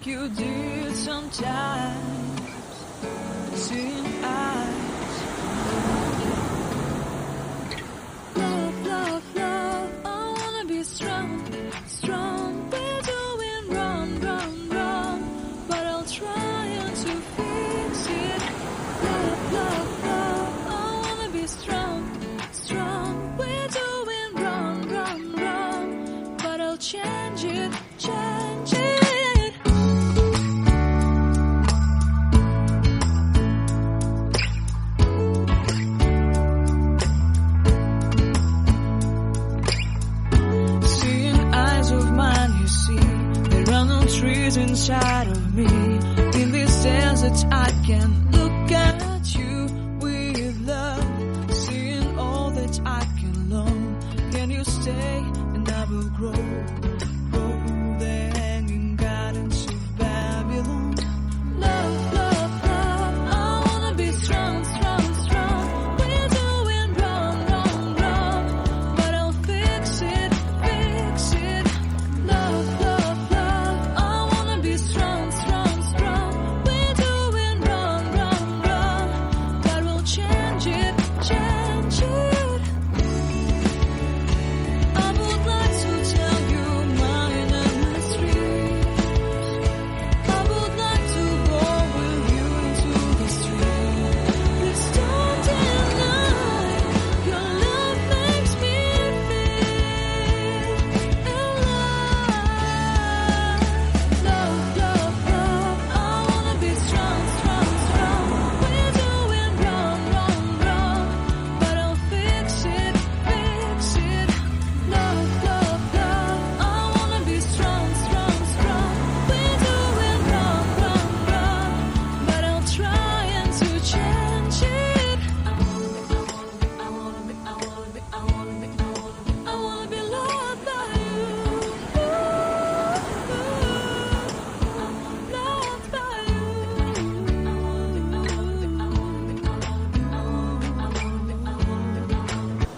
like you did sometimes. Seeing eyes. Love, love, love, I wanna be strong, strong. We're doing wrong, wrong, wrong, but I'll try to fix it. Love, love, love, I wanna be strong, strong. We're doing wrong, wrong, wrong, but I'll change it, change it. Trees inside of me. In this desert I can look at you with love. Seeing all that I can learn. Can you stay and I will grow?